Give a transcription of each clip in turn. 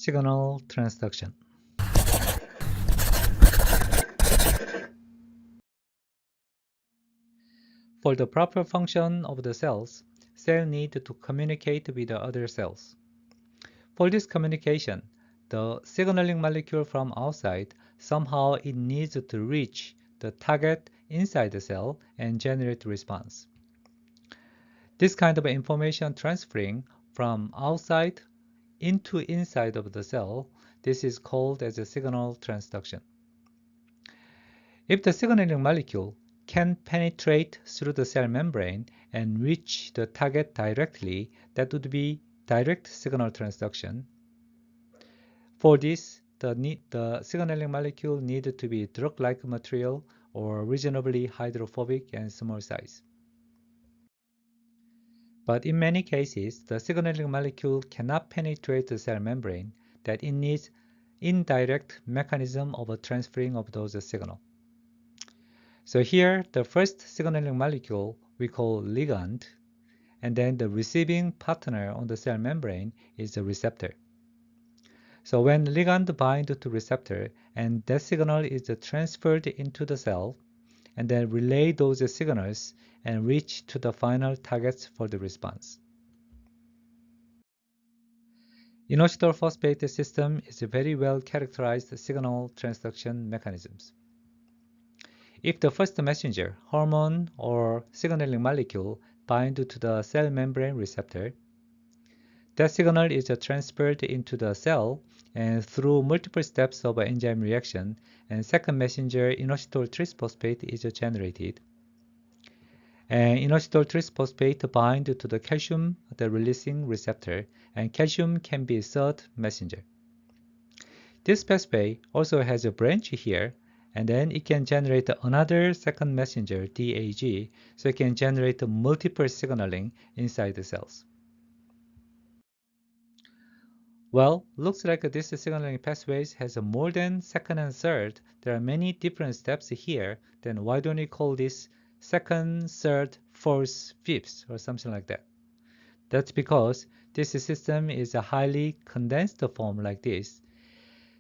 Signal transduction. For the proper function of the cells, cells need to communicate with the other cells. For this communication, the signaling molecule from outside somehow it needs to reach the target inside the cell and generate response. This kind of information transferring from outside into inside of the cell, this is called as a signal transduction. If the signaling molecule can penetrate through the cell membrane and reach the target directly, that would be direct signal transduction. For this, the signaling molecule needed to be drug-like material or reasonably hydrophobic and small size. But in many cases, the signaling molecule cannot penetrate the cell membrane, that it needs indirect mechanism of transferring of those signal. So here, the first signaling molecule we call ligand, and then the receiving partner on the cell membrane is the receptor. So when ligand binds to receptor, and that signal is transferred into the cell, and then relay those signals and reach to the final targets for the response. Inositol phosphate system is a very well characterized signal transduction mechanisms. If the first messenger, hormone or signaling molecule bind to the cell membrane receptor, that signal is transferred into the cell and through multiple steps of enzyme reaction, and second messenger inositol trisphosphate is generated. And inositol trisphosphate bind to the calcium, the releasing receptor, and calcium can be third messenger. This pathway also has a branch here, and then it can generate another second messenger, DAG, so it can generate multiple signaling inside the cells. Well, looks like this signaling pathways has more than second and third. There are many different steps here. Then why don't we call this second, third, fourth, fifth, or something like that? That's because this system is a highly condensed form like this.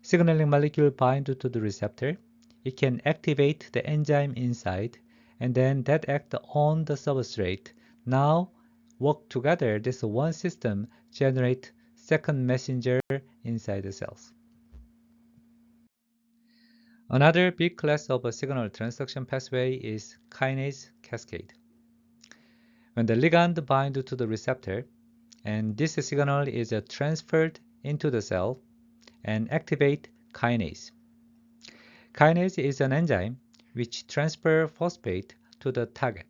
Signaling molecule bind to the receptor. It can activate the enzyme inside, and then that act on the substrate. Now work together. This one system generate second messenger inside the cells. Another big class of a signal transduction pathway is kinase cascade. When the ligand binds to the receptor, and this signal is transferred into the cell and activate kinase. Kinase is an enzyme which transfers phosphate to the target.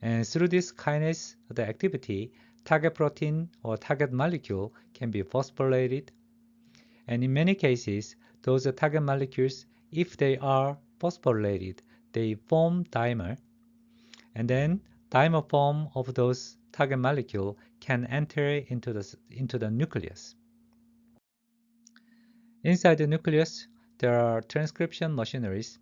And through this kinase the activity, target protein or target molecule can be phosphorylated. And in many cases, those target molecules, if they are phosphorylated, they form dimer. And then dimer form of those target molecule can enter into the nucleus. Inside the nucleus, there are transcription machineries,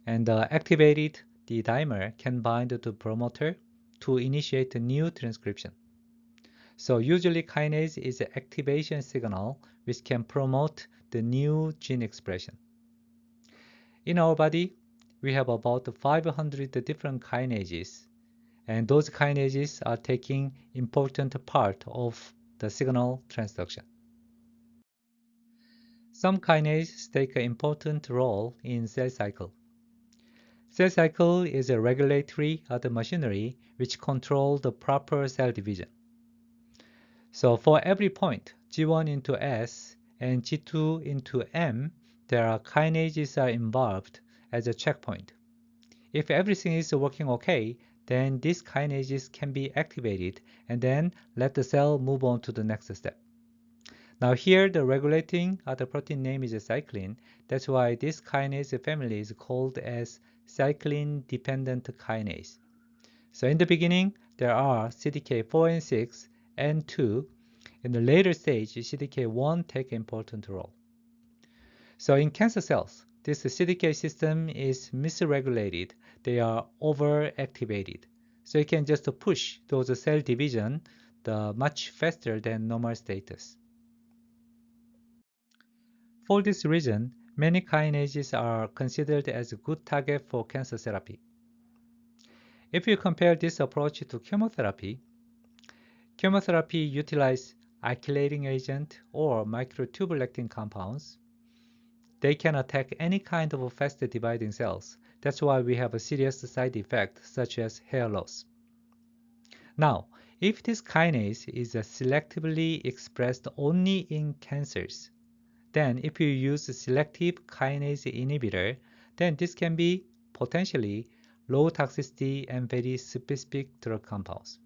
and the activated D-dimer can bind to promoter to initiate a new transcription. So usually kinase is an activation signal which can promote the new gene expression. In our body, we have about 500 different kinases, and those kinases are taking important part of the signal transduction. Some kinases take an important role in cell cycle. Cell cycle is a regulatory machinery which controls the proper cell division. So for every point, G1 into S and G2 into M, there are kinases are involved as a checkpoint. If everything is working okay, then these kinases can be activated and then let the cell move on to the next step. Now here the regulating the protein name is a cyclin. That's why this kinase family is called as cyclin-dependent kinase. So in the beginning, there are CDK4 and 6 and 2. In the later stage, CDK1 take important role. So in cancer cells, this CDK system is misregulated. They are overactivated. So you can just push those cell division much faster than normal status. For this reason, many kinases are considered as a good target for cancer therapy. If you compare this approach to chemotherapy utilizes alkylating agent or microtubule compounds. They can attack any kind of fast dividing cells. That's why we have a serious side effect such as hair loss. Now, if this kinase is selectively expressed only in cancers, then if you use a selective kinase inhibitor, then this can be potentially low toxicity and very specific drug compounds.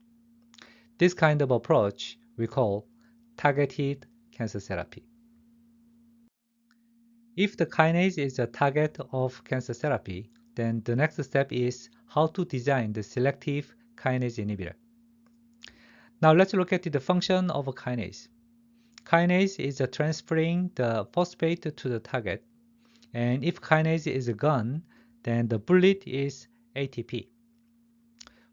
This kind of approach we call targeted cancer therapy. If the kinase is a target of cancer therapy, then the next step is how to design the selective kinase inhibitor. Now let's look at the function of a kinase. Kinase is transferring the phosphate to the target, and if kinase is gone, then the bullet is ATP.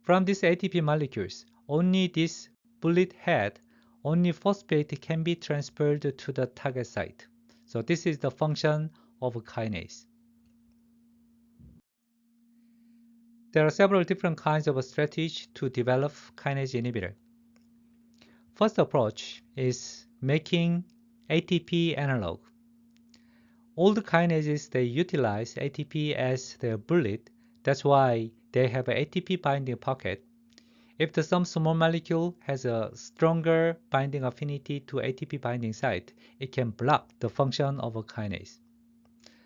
From these ATP molecules, only this bullet head, only phosphate can be transferred to the target site. So this is the function of a kinase. There are several different kinds of strategies to develop kinase inhibitor. First approach is making ATP analog. All the kinases, they utilize ATP as their bullet. That's why they have an ATP binding pocket. If some small molecule has a stronger binding affinity to ATP binding site, it can block the function of a kinase.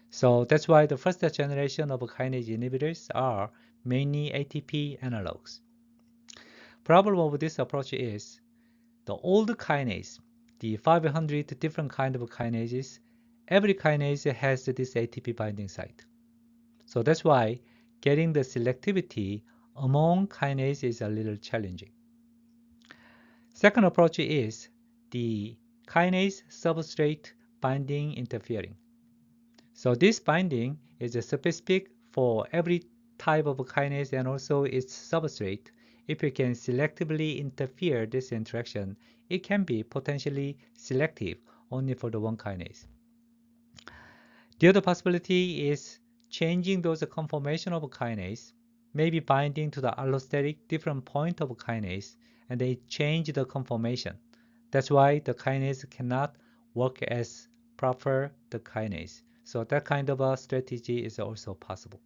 So that's why the first generation of kinase inhibitors are mainly ATP analogs. Problem of this approach is the old kinase, the 500 different kind of kinases, every kinase has this ATP binding site. So that's why getting the selectivity among kinases is a little challenging. Second approach is the kinase substrate binding interfering. So this binding is specific for every type of kinase and also its substrate. If you can selectively interfere this interaction, it can be potentially selective only for the one kinase. The other possibility is changing those conformation of kinase, maybe binding to the allosteric different point of kinase, and they change the conformation. That's why the kinase cannot work as proper the kinase. So that kind of a strategy is also possible.